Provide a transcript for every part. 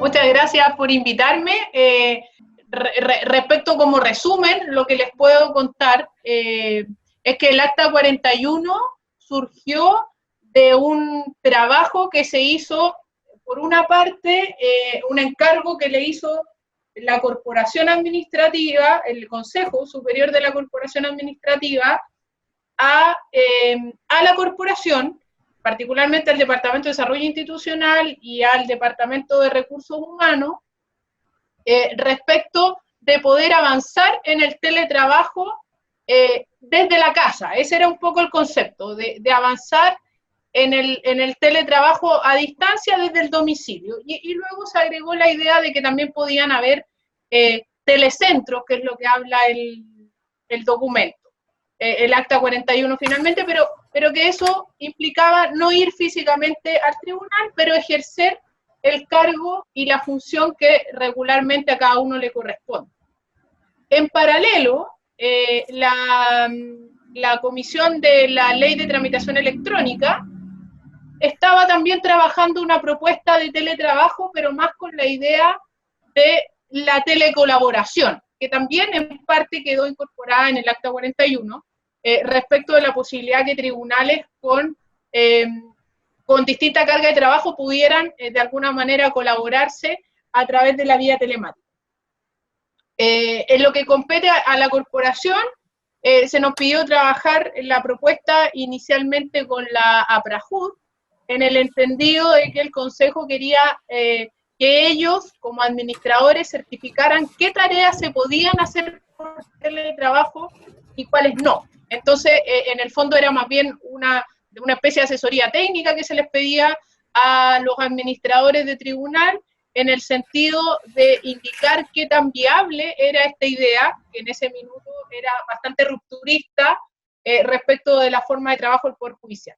Muchas gracias por invitarme. Respecto como resumen, lo que les puedo contar es que el Acta 41 surgió de un trabajo que se hizo, por una parte, un encargo que le hizo la Corporación Administrativa, el Consejo Superior de la Corporación Administrativa, a la Corporación, particularmente al Departamento de Desarrollo Institucional y al Departamento de Recursos Humanos, respecto de poder avanzar en el teletrabajo desde la casa. Ese era un poco el concepto, de avanzar en el teletrabajo a distancia desde el domicilio. Y luego se agregó la idea de que también podían haber telecentros, que es lo que habla el documento, el Acta 41 finalmente, pero que eso implicaba no ir físicamente al tribunal, pero ejercer el cargo y la función que regularmente a cada uno le corresponde. En paralelo, la Comisión de la Ley de Tramitación Electrónica estaba también trabajando una propuesta de teletrabajo, pero más con la idea de la telecolaboración, que también en parte quedó incorporada en el Acta 41, respecto de la posibilidad que tribunales con distinta carga de trabajo pudieran de alguna manera colaborarse a través de la vía telemática. En lo que compete a la corporación, se nos pidió trabajar en la propuesta inicialmente con la APRAJUD, en el entendido de que el Consejo quería que ellos, como administradores, certificaran qué tareas se podían hacer por teletrabajo y cuáles no. Entonces, en el fondo era más bien una especie de asesoría técnica que se les pedía a los administradores de tribunal, en el sentido de indicar qué tan viable era esta idea, que en ese minuto era bastante rupturista respecto de la forma de trabajo del Poder Judicial.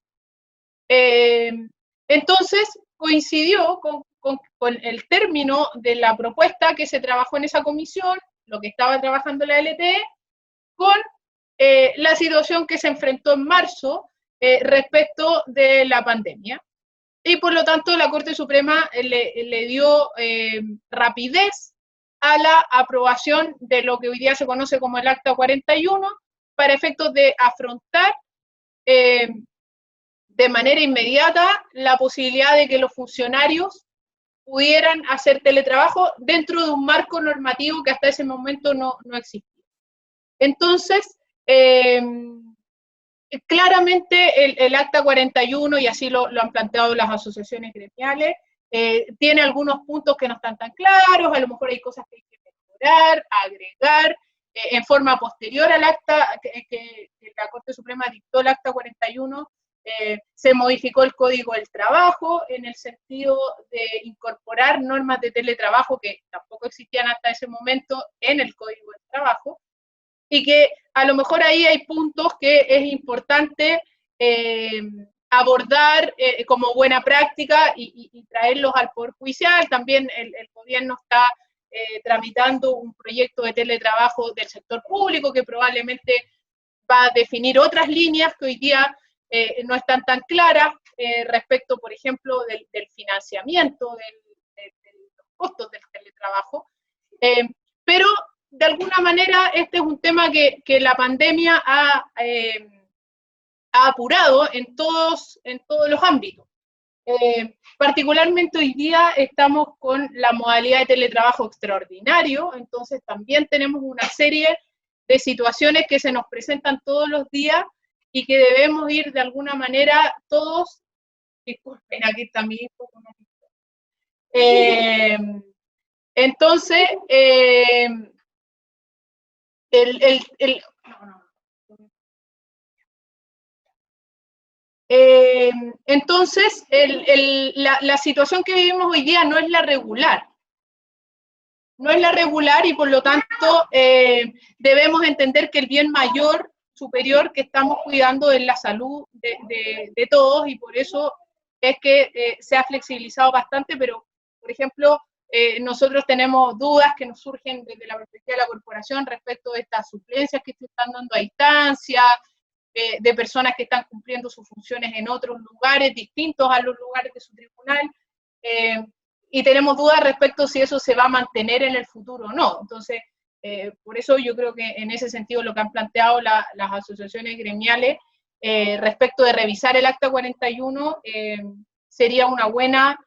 Entonces, coincidió con el término de la propuesta que se trabajó en esa comisión, lo que estaba trabajando la LTE, con la situación que se enfrentó en marzo respecto de la pandemia. Y por lo tanto la Corte Suprema le dio rapidez a la aprobación de lo que hoy día se conoce como el Acta 41, para efectos de afrontar de manera inmediata la posibilidad de que los funcionarios pudieran hacer teletrabajo dentro de un marco normativo que hasta ese momento no existía. Entonces, claramente el Acta 41, y así lo han planteado las asociaciones gremiales, tiene algunos puntos que no están tan claros, a lo mejor hay cosas que hay que mejorar, agregar, en forma posterior al acta que la Corte Suprema dictó el Acta 41, se modificó el Código del Trabajo en el sentido de incorporar normas de teletrabajo que tampoco existían hasta ese momento en el Código del Trabajo, y que a lo mejor ahí hay puntos que es importante abordar como buena práctica y traerlos al Poder Judicial. También el gobierno está tramitando un proyecto de teletrabajo del sector público que probablemente va a definir otras líneas que hoy día no están tan claras respecto, por ejemplo, del financiamiento, de los costos del teletrabajo. Pero de alguna manera este es un tema que la pandemia ha apurado en todos los ámbitos. Particularmente hoy día estamos con la modalidad de teletrabajo extraordinario, entonces también tenemos una serie de situaciones que se nos presentan todos los días y que debemos ir de alguna manera todos, disculpen, aquí está mi hijo, entonces, entonces, la situación que vivimos hoy día no es la regular. No es la regular y por lo tanto debemos entender que el bien mayor, superior que estamos cuidando es la salud de todos, y por eso es que se ha flexibilizado bastante, pero por ejemplo, nosotros tenemos dudas que nos surgen desde la perspectiva de la corporación respecto de estas suplencias que se están dando a distancia, de personas que están cumpliendo sus funciones en otros lugares distintos a los lugares de su tribunal. y tenemos dudas respecto si eso se va a mantener en el futuro o no. Entonces, por eso yo creo que en ese sentido lo que han planteado las asociaciones gremiales respecto de revisar el Acta 41 sería una buena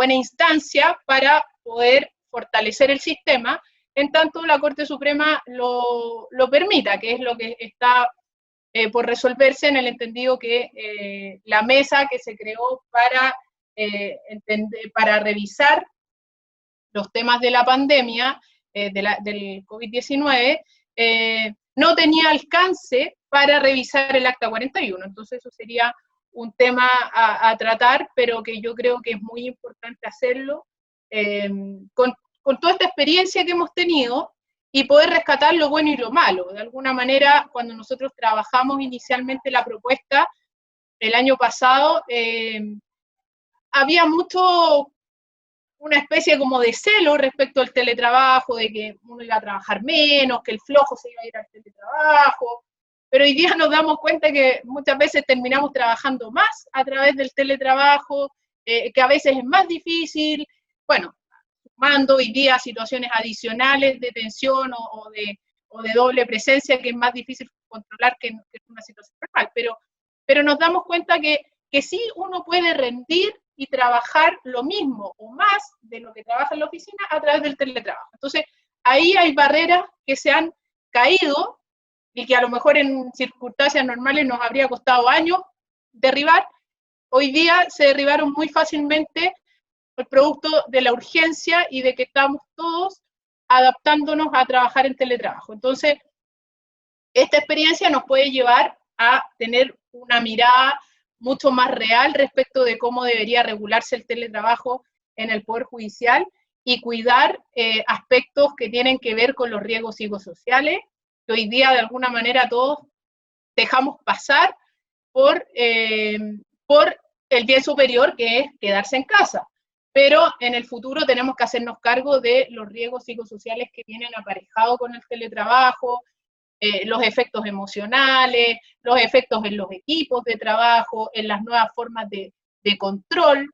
instancia para poder fortalecer el sistema, en tanto la Corte Suprema lo permita, que es lo que está por resolverse en el entendido que la mesa que se creó para revisar los temas de la pandemia, del COVID-19, no tenía alcance para revisar el Acta 41. Entonces eso sería un tema a tratar, pero que yo creo que es muy importante hacerlo con toda esta experiencia que hemos tenido y poder rescatar lo bueno y lo malo. De alguna manera, cuando nosotros trabajamos inicialmente la propuesta el año pasado, había una especie como de celo respecto al teletrabajo, de que uno iba a trabajar menos, que el flojo se iba a ir al teletrabajo, pero hoy día nos damos cuenta que muchas veces terminamos trabajando más a través del teletrabajo, que a veces es más difícil, bueno, sumando hoy día situaciones adicionales de tensión o de doble presencia, que es más difícil controlar que una situación normal, pero nos damos cuenta que sí uno puede rendir y trabajar lo mismo o más de lo que trabaja en la oficina a través del teletrabajo. Entonces, ahí hay barreras que se han caído y que a lo mejor en circunstancias normales nos habría costado años derribar, hoy día se derribaron muy fácilmente el producto de la urgencia y de que estamos todos adaptándonos a trabajar en teletrabajo. Entonces, esta experiencia nos puede llevar a tener una mirada mucho más real respecto de cómo debería regularse el teletrabajo en el Poder Judicial y cuidar aspectos que tienen que ver con los riesgos psicosociales, que hoy día de alguna manera todos dejamos pasar por el bien superior, que es quedarse en casa. Pero en el futuro tenemos que hacernos cargo de los riesgos psicosociales que vienen aparejados con el teletrabajo, los efectos emocionales, los efectos en los equipos de trabajo, en las nuevas formas de control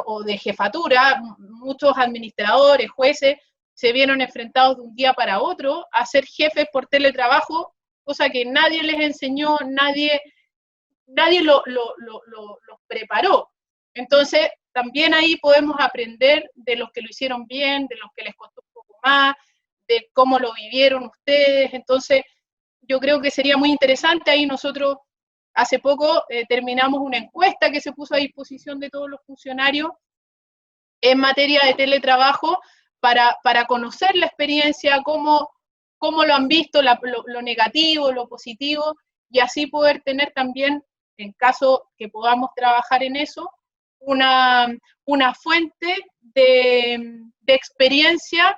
o de jefatura. Muchos administradores, jueces, se vieron enfrentados de un día para otro a ser jefes por teletrabajo, cosa que nadie les enseñó, nadie los preparó. Entonces, también ahí podemos aprender de los que lo hicieron bien, de los que les costó un poco más, de cómo lo vivieron ustedes. Entonces, yo creo que sería muy interesante. Ahí nosotros hace poco terminamos una encuesta que se puso a disposición de todos los funcionarios en materia de teletrabajo para conocer la experiencia, cómo lo han visto, lo negativo, lo positivo, y así poder tener también, en caso que podamos trabajar en eso, una fuente de experiencia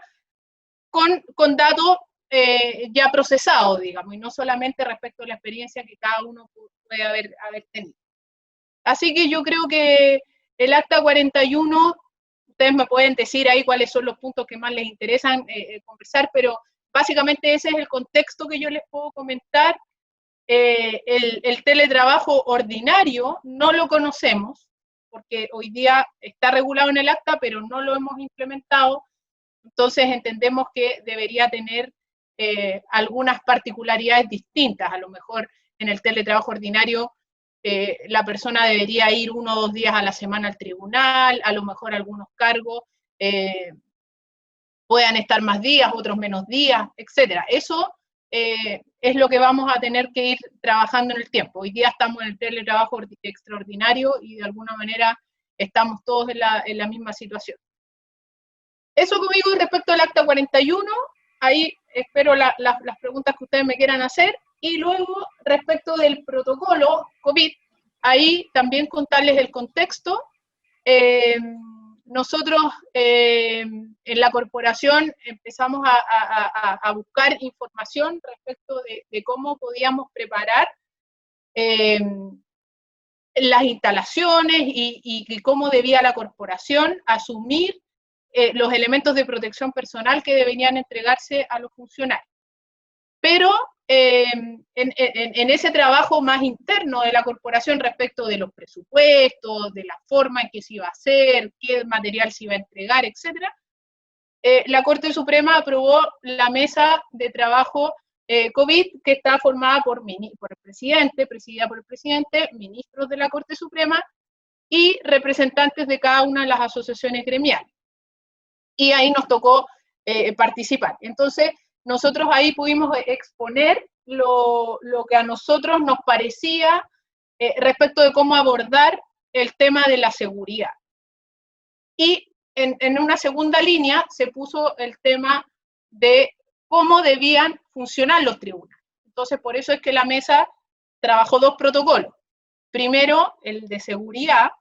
con datos ya procesados, digamos, y no solamente respecto a la experiencia que cada uno puede haber tenido. Así que yo creo que el Acta 41, ustedes me pueden decir ahí cuáles son los puntos que más les interesan conversar, pero básicamente ese es el contexto que yo les puedo comentar. El teletrabajo ordinario no lo conocemos, porque hoy día está regulado en el acta, pero no lo hemos implementado. Entonces entendemos que debería tener algunas particularidades distintas. A lo mejor en el teletrabajo ordinario la persona debería ir 1 o 2 días a la semana al tribunal, a lo mejor algunos cargos puedan estar más días, otros menos días, etcétera. Eso es lo que vamos a tener que ir trabajando en el tiempo. Hoy día estamos en el teletrabajo extraordinario y de alguna manera estamos todos en la misma situación. Eso conmigo respecto al Acta 41, ahí espero las preguntas que ustedes me quieran hacer, y luego respecto del protocolo COVID, ahí también contarles el contexto. Nosotros en la corporación empezamos a buscar información respecto de cómo podíamos preparar las instalaciones y cómo debía la corporación asumir los elementos de protección personal que deberían entregarse a los funcionarios. Pero en ese trabajo más interno de la corporación respecto de los presupuestos, de la forma en que se iba a hacer, qué material se iba a entregar, etc., la Corte Suprema aprobó la mesa de trabajo COVID, que está formada por el presidente, presidida por el presidente, ministros de la Corte Suprema y representantes de cada una de las asociaciones gremiales. Y ahí nos tocó participar. Entonces, nosotros ahí pudimos exponer lo que a nosotros nos parecía respecto de cómo abordar el tema de la seguridad. Y en una segunda línea se puso el tema de cómo debían funcionar los tribunales. Entonces, por eso es que la mesa trabajó 2 protocolos. Primero, el de seguridad,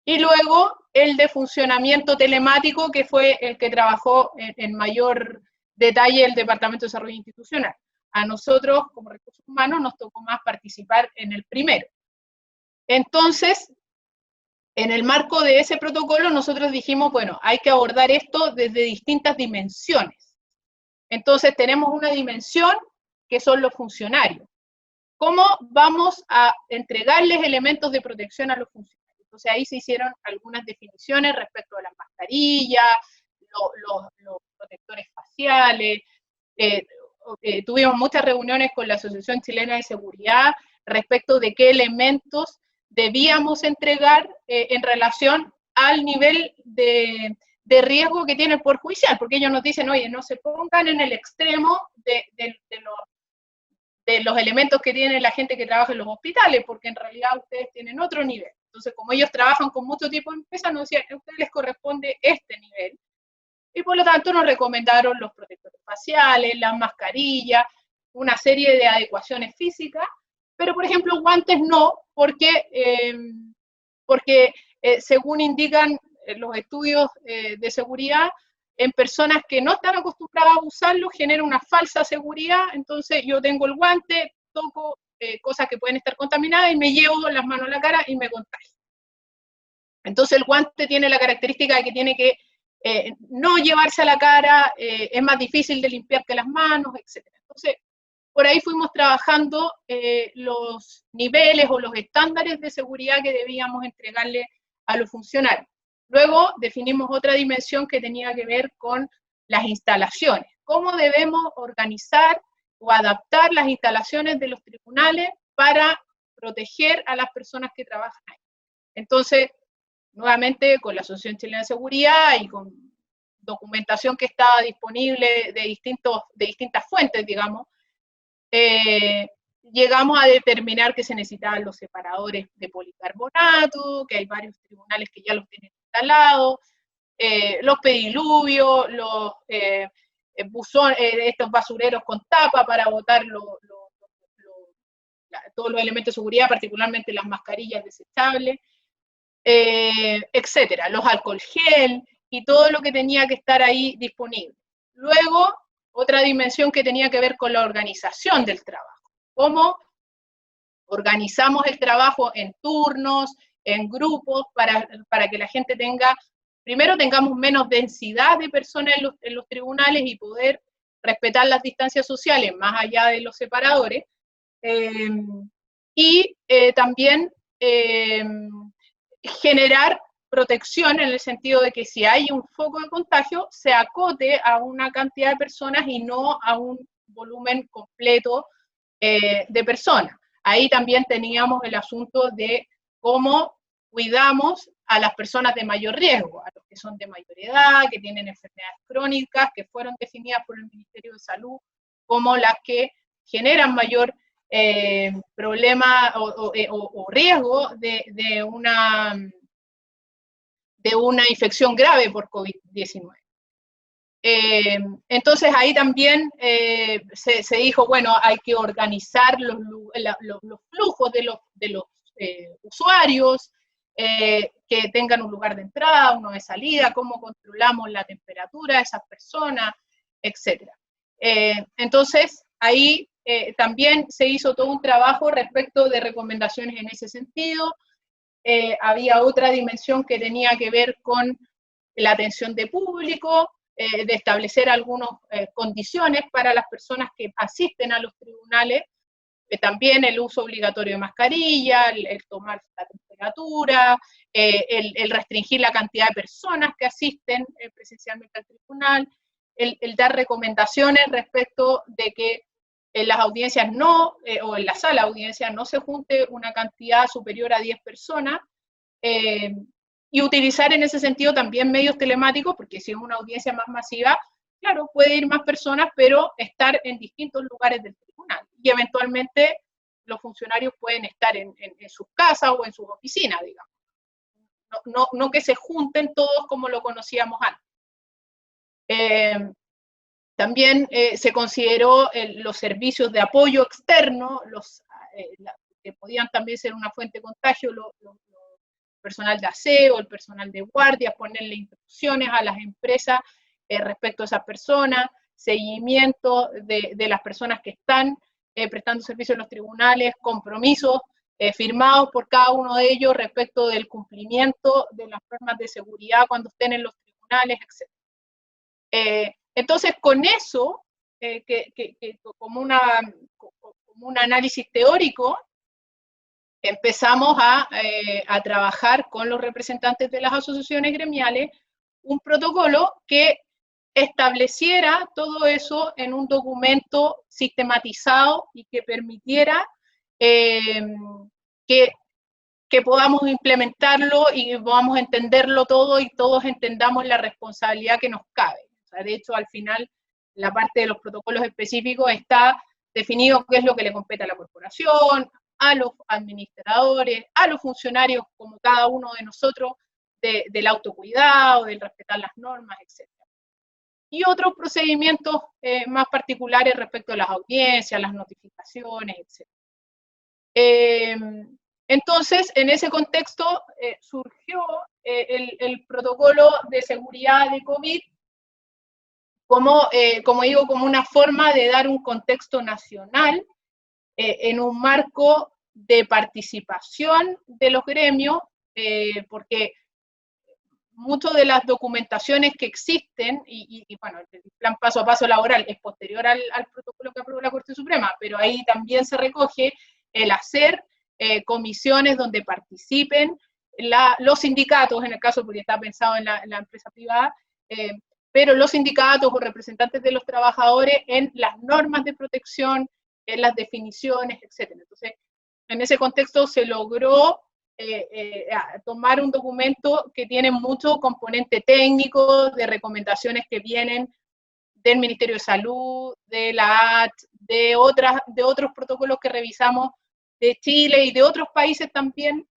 y luego el de funcionamiento telemático, que fue el que trabajó en mayor detalle el Departamento de Desarrollo Institucional. A nosotros, como recursos humanos, nos tocó más participar en el primero. Entonces, en el marco de ese protocolo, nosotros dijimos, bueno, hay que abordar esto desde distintas dimensiones. Entonces, tenemos una dimensión que son los funcionarios. ¿Cómo vamos a entregarles elementos de protección a los funcionarios? Entonces, ahí se hicieron algunas definiciones respecto a las mascarillas, los protectores faciales. Tuvimos muchas reuniones con la Asociación Chilena de Seguridad respecto de qué elementos debíamos entregar en relación al nivel de riesgo que tiene el Poder Judicial, porque ellos nos dicen, oye, no se pongan en el extremo de los elementos que tiene la gente que trabaja en los hospitales, porque en realidad ustedes tienen otro nivel. Entonces, como ellos trabajan con mucho tipo de empresas, nos decían, a ustedes les corresponde este nivel. Y por lo tanto nos recomendaron los protectores faciales, las mascarillas, una serie de adecuaciones físicas, pero por ejemplo guantes no, porque según indican los estudios de seguridad, en personas que no están acostumbradas a usarlo genera una falsa seguridad. Entonces yo tengo el guante, toco cosas que pueden estar contaminadas y me llevo las manos a la cara y me contagio. Entonces el guante tiene la característica de que tiene que no llevarse a la cara, es más difícil de limpiar que las manos, etc. Entonces, por ahí fuimos trabajando los niveles o los estándares de seguridad que debíamos entregarle a los funcionarios. Luego definimos otra dimensión que tenía que ver con las instalaciones. ¿Cómo debemos organizar o adaptar las instalaciones de los tribunales para proteger a las personas que trabajan ahí? Entonces, nuevamente con la Asociación Chilena de Seguridad y con documentación que estaba disponible de distintas fuentes, digamos, llegamos a determinar que se necesitaban los separadores de policarbonato, que hay varios tribunales que ya los tienen instalados, los pediluvios, los buzones, estos basureros con tapa para botar todos los elementos de seguridad, particularmente las mascarillas desechables, etcétera, los alcohol gel y todo lo que tenía que estar ahí disponible. Luego, otra dimensión que tenía que ver con la organización del trabajo. ¿Cómo organizamos el trabajo en turnos, en grupos, para que la gente primero tengamos menos densidad de personas en los tribunales y poder respetar las distancias sociales más allá de los separadores, y también generar protección en el sentido de que si hay un foco de contagio, se acote a una cantidad de personas y no a un volumen completo de personas. Ahí también teníamos el asunto de cómo cuidamos a las personas de mayor riesgo, a los que son de mayor edad, que tienen enfermedades crónicas, que fueron definidas por el Ministerio de Salud como las que generan mayor problema o riesgo de una infección grave por COVID-19. Entonces ahí también se dijo, bueno, hay que organizar los flujos de los usuarios, que tengan un lugar de entrada, uno de salida, cómo controlamos la temperatura de esas personas, etc. Entonces ahí también se hizo todo un trabajo respecto de recomendaciones en ese sentido. Había otra dimensión que tenía que ver con la atención de público, de establecer algunas condiciones para las personas que asisten a los tribunales, también el uso obligatorio de mascarilla, el tomar la temperatura, el restringir la cantidad de personas que asisten presencialmente al tribunal, el dar recomendaciones respecto de que en las audiencias no, o en la sala de audiencias no se junte una cantidad superior a 10 personas, y utilizar en ese sentido también medios telemáticos, porque si es una audiencia más masiva, claro, puede ir más personas, pero estar en distintos lugares del tribunal. Y eventualmente los funcionarios pueden estar en sus casas o en sus oficinas, digamos. No que se junten todos como lo conocíamos antes. También se consideró los servicios de apoyo externo, que podían también ser una fuente de contagio, personal de aseo, el personal de guardia, ponerle instrucciones a las empresas respecto a esas personas, seguimiento de las personas que están prestando servicio en los tribunales, compromisos firmados por cada uno de ellos respecto del cumplimiento de las normas de seguridad cuando estén en los tribunales, etc. Entonces, con eso, como un análisis teórico, empezamos a trabajar con los representantes de las asociaciones gremiales un protocolo que estableciera todo eso en un documento sistematizado y que permitiera que podamos implementarlo y podamos entenderlo todo y todos entendamos la responsabilidad que nos cabe. O sea, de hecho, al final, la parte de los protocolos específicos está definido qué es lo que le compete a la corporación, a los administradores, a los funcionarios, como cada uno de nosotros, del autocuidado, del respetar las normas, etc. Y otros procedimientos más particulares respecto a las audiencias, las notificaciones, etc. Entonces, en ese contexto surgió el protocolo de seguridad de COVID como digo, como una forma de dar un contexto nacional en un marco de participación de los gremios, porque muchas de las documentaciones que existen, y bueno, el plan paso a paso laboral es posterior al protocolo que aprobó la Corte Suprema, pero ahí también se recoge el hacer comisiones donde participen los sindicatos, en el caso porque está pensado en la empresa privada, pero los sindicatos o representantes de los trabajadores en las normas de protección, en las definiciones, etc. Entonces, en ese contexto se logró tomar un documento que tiene mucho componente técnico, de recomendaciones que vienen del Ministerio de Salud, de la AT, de otros protocolos que revisamos de Chile y de otros países también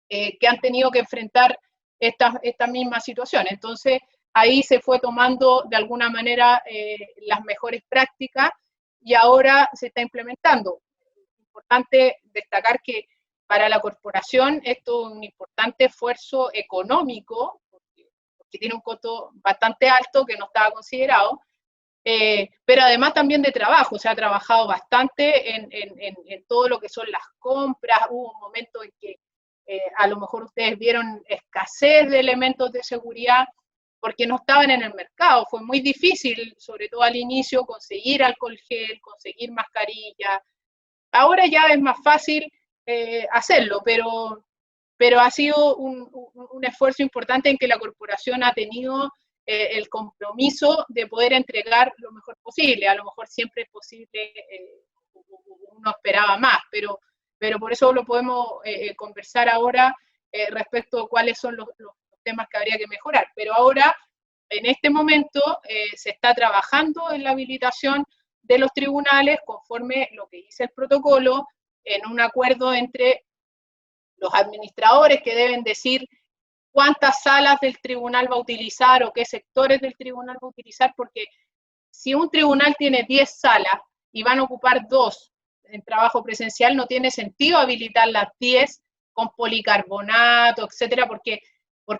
que han tenido que enfrentar esta misma situación. Entonces, ahí se fue tomando de alguna manera las mejores prácticas y ahora se está implementando. Es importante destacar que para la corporación esto es un importante esfuerzo económico, porque tiene un costo bastante alto que no estaba considerado, pero además también de trabajo. Se ha trabajado bastante en todo lo que son las compras. Hubo un momento en que a lo mejor ustedes vieron escasez de elementos de seguridad porque no estaban en el mercado. Fue muy difícil, sobre todo al inicio, conseguir alcohol gel, conseguir mascarilla. Ahora ya es más fácil hacerlo, pero ha sido un esfuerzo importante en que la corporación ha tenido el compromiso de poder entregar lo mejor posible. A lo mejor siempre es posible, uno esperaba más, pero por eso lo podemos conversar ahora respecto a cuáles son los temas que habría que mejorar. Pero ahora, en este momento, se está trabajando en la habilitación de los tribunales conforme lo que dice el protocolo, en un acuerdo entre los administradores que deben decir cuántas salas del tribunal va a utilizar o qué sectores del tribunal va a utilizar, porque si un tribunal tiene 10 salas y van a ocupar 2 en trabajo presencial, no tiene sentido habilitar las 10 con policarbonato, etcétera, porque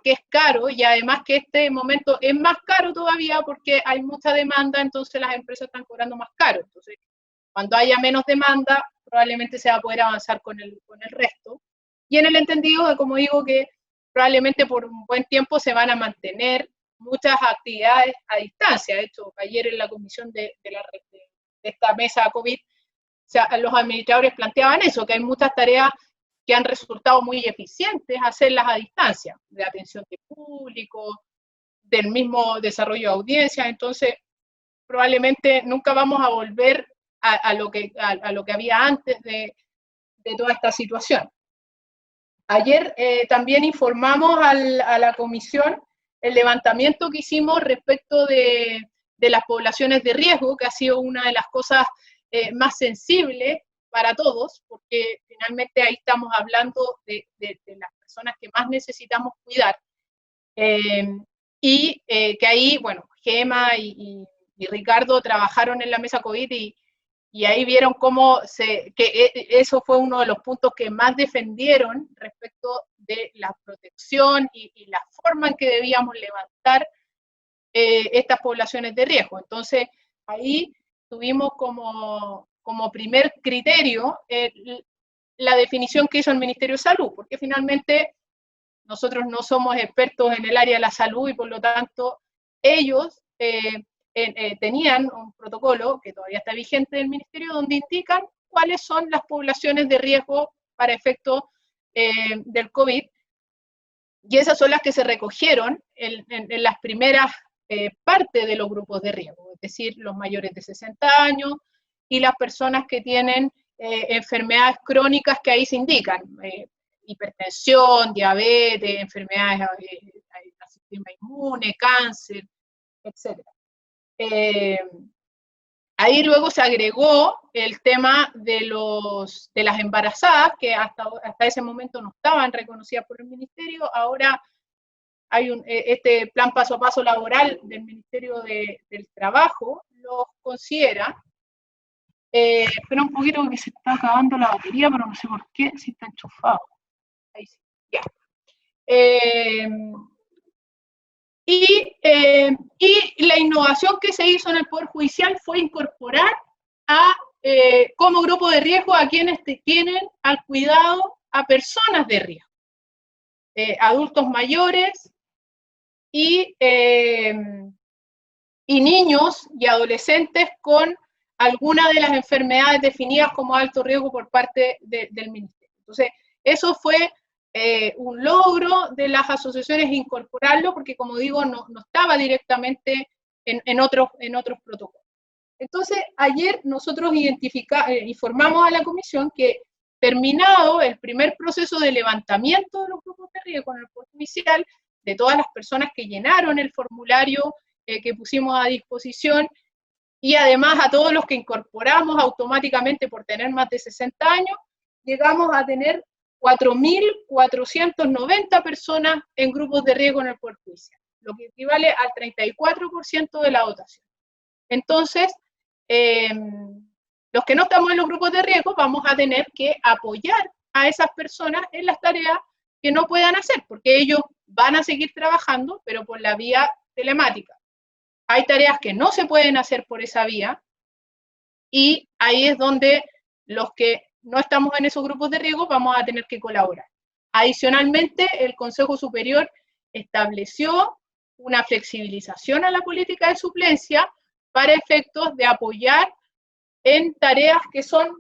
es caro, y además que este momento es más caro todavía porque hay mucha demanda, entonces las empresas están cobrando más caro. Entonces, cuando haya menos demanda, probablemente se va a poder avanzar con el resto. Y en el entendido de, como digo, que probablemente por un buen tiempo se van a mantener muchas actividades a distancia. De hecho, ayer en la comisión de esta mesa COVID, o sea, los administradores planteaban eso, que hay muchas tareas que han resultado muy eficientes hacerlas a distancia, de atención de público, del mismo desarrollo de audiencias. Entonces probablemente nunca vamos a volver a lo que había antes de toda esta situación. Ayer también informamos a la comisión el levantamiento que hicimos respecto de las poblaciones de riesgo, que ha sido una de las cosas más sensibles para todos, porque finalmente ahí estamos hablando de las personas que más necesitamos cuidar. Y que ahí, bueno, Gema y Ricardo trabajaron en la mesa COVID y ahí vieron cómo eso fue uno de los puntos que más defendieron respecto de la protección y la forma en que debíamos levantar estas poblaciones de riesgo. Entonces, ahí tuvimos como primer criterio la definición que hizo el Ministerio de Salud, porque finalmente nosotros no somos expertos en el área de la salud y por lo tanto ellos tenían un protocolo que todavía está vigente del Ministerio donde indican cuáles son las poblaciones de riesgo para efectos del COVID, y esas son las que se recogieron en las primeras partes de los grupos de riesgo, es decir, los mayores de 60 años y las personas que tienen enfermedades crónicas que ahí se indican, hipertensión, diabetes, enfermedades del sistema inmune, cáncer, etc. Ahí luego se agregó el tema de las embarazadas, que hasta ese momento no estaban reconocidas por el Ministerio. Ahora hay este plan paso a paso laboral del Ministerio del Trabajo, los considera. Espera un poquito que se está acabando la batería, pero no sé por qué, si está enchufado. Ahí sí, ya. Y la innovación que se hizo en el Poder Judicial fue incorporar como grupo de riesgo a quienes tienen al cuidado a personas de riesgo, adultos mayores y niños y adolescentes con alguna de las enfermedades definidas como alto riesgo por parte del Ministerio. Entonces, eso fue un logro de las asociaciones incorporarlo, porque como digo, no estaba directamente en otros protocolos. Entonces, ayer nosotros informamos a la comisión que terminado el primer proceso de levantamiento de los grupos de riesgo en el Poder Judicial, de todas las personas que llenaron el formulario que pusimos a disposición, y además a todos los que incorporamos automáticamente por tener más de 60 años, llegamos a tener 4.490 personas en grupos de riesgo en el Poder Judicial, lo que equivale al 34% de la dotación. Entonces, los que no estamos en los grupos de riesgo vamos a tener que apoyar a esas personas en las tareas que no puedan hacer, porque ellos van a seguir trabajando, pero por la vía telemática. Hay tareas que no se pueden hacer por esa vía, y ahí es donde los que no estamos en esos grupos de riesgo vamos a tener que colaborar. Adicionalmente, el Consejo Superior estableció una flexibilización a la política de suplencia para efectos de apoyar en tareas que son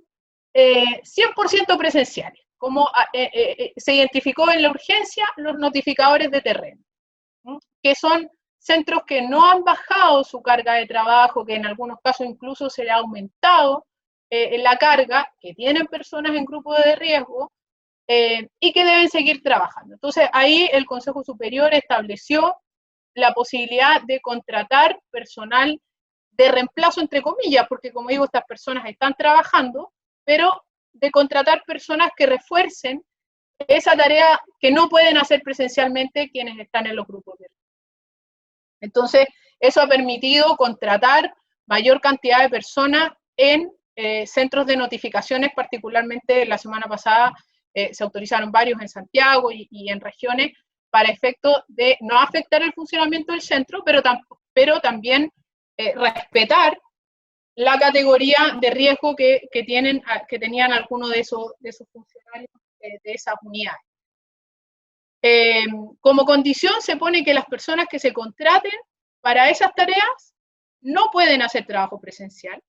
100% presenciales, como se identificó en la urgencia los notificadores de terreno, que son centros que no han bajado su carga de trabajo, que en algunos casos incluso se le ha aumentado la carga, que tienen personas en grupo de riesgo y que deben seguir trabajando. Entonces ahí el Consejo Superior estableció la posibilidad de contratar personal de reemplazo, entre comillas, porque como digo, estas personas están trabajando, pero de contratar personas que refuercen esa tarea que no pueden hacer presencialmente quienes están en los grupos de riesgo. Entonces, eso ha permitido contratar mayor cantidad de personas en centros de notificaciones, particularmente la semana pasada se autorizaron varios en Santiago y en regiones, para efecto de no afectar el funcionamiento del centro, pero también respetar la categoría de riesgo que tenían algunos de esos funcionarios de esas unidades. Como condición se pone que las personas que se contraten para esas tareas no pueden hacer trabajo presencial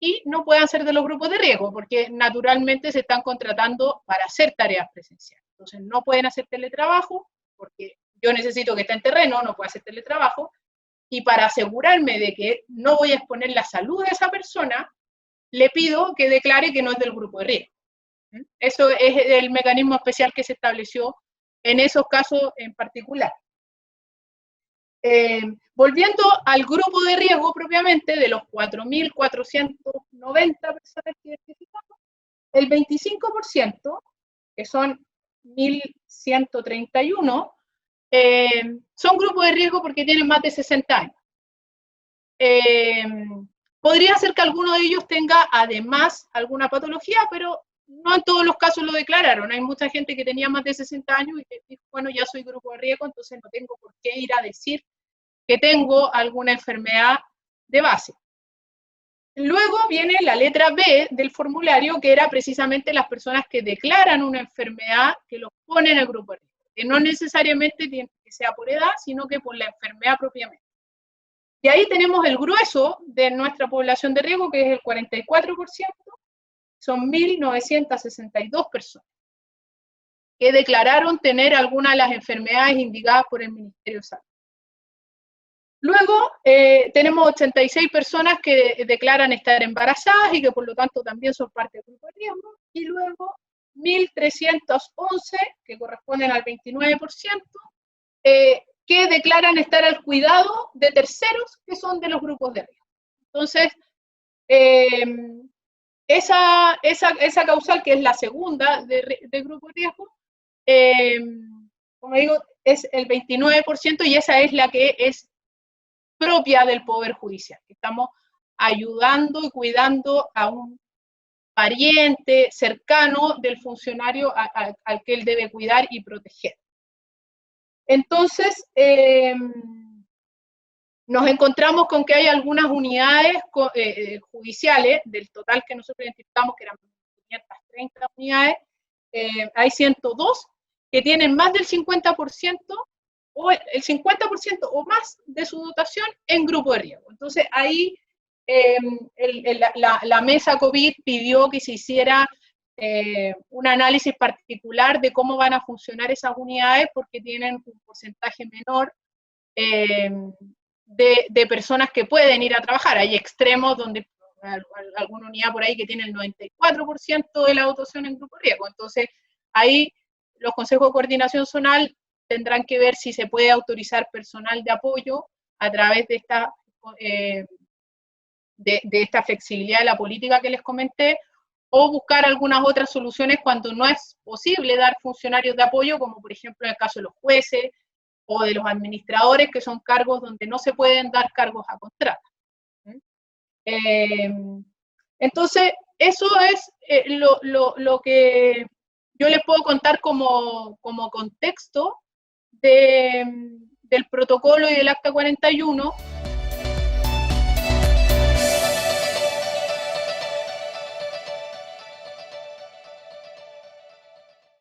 y no pueden ser de los grupos de riesgo, porque naturalmente se están contratando para hacer tareas presenciales. Entonces no pueden hacer teletrabajo, porque yo necesito que esté en terreno, no puedo hacer teletrabajo, y para asegurarme de que no voy a exponer la salud de esa persona, le pido que declare que no es del grupo de riesgo. Eso es el mecanismo especial que se estableció en esos casos en particular. Volviendo al grupo de riesgo propiamente, de los 4.490 personas que identificamos, el 25%, que son 1.131, son grupos de riesgo porque tienen más de 60 años. Podría ser que alguno de ellos tenga además alguna patología, pero no en todos los casos lo declararon. Hay mucha gente que tenía más de 60 años y que dijo, bueno, ya soy grupo de riesgo, entonces no tengo por qué ir a decir que tengo alguna enfermedad de base. Luego viene la letra B del formulario, que era precisamente las personas que declaran una enfermedad que los pone en el grupo de riesgo, que no necesariamente tiene que sea por edad, sino que por la enfermedad propiamente. Y ahí tenemos el grueso de nuestra población de riesgo, que es el 44%, son 1.962 personas que declararon tener alguna de las enfermedades indicadas por el Ministerio de Salud. Luego tenemos 86 personas que declaran estar embarazadas y que por lo tanto también son parte del grupo de riesgo, y luego 1.311, que corresponden al 29%, que declaran estar al cuidado de terceros que son de los grupos de riesgo. Entonces, esa causal, que es la segunda de grupo de riesgo, como digo, es el 29% y esa es la que es propia del Poder Judicial. Estamos ayudando y cuidando a un pariente cercano del funcionario al que él debe cuidar y proteger. Entonces, nos encontramos con que hay algunas unidades judiciales, del total que nosotros identificamos, que eran 530 unidades, hay 102 que tienen más del 50% o el 50% o más de su dotación en grupo de riesgo. Entonces, ahí la mesa COVID pidió que se hiciera un análisis particular de cómo van a funcionar esas unidades, porque tienen un porcentaje menor de personas que pueden ir a trabajar. Hay extremos donde alguna unidad por ahí que tiene el 94% de la dotación en grupo de riesgo. Entonces, ahí los consejos de coordinación zonal tendrán que ver si se puede autorizar personal de apoyo a través de esta flexibilidad de la política que les comenté, o buscar algunas otras soluciones cuando no es posible dar funcionarios de apoyo, como por ejemplo en el caso de los jueces o de los administradores, que son cargos donde no se pueden dar cargos a contrata. Entonces, eso es lo que yo les puedo contar como contexto del protocolo y del Acta 41.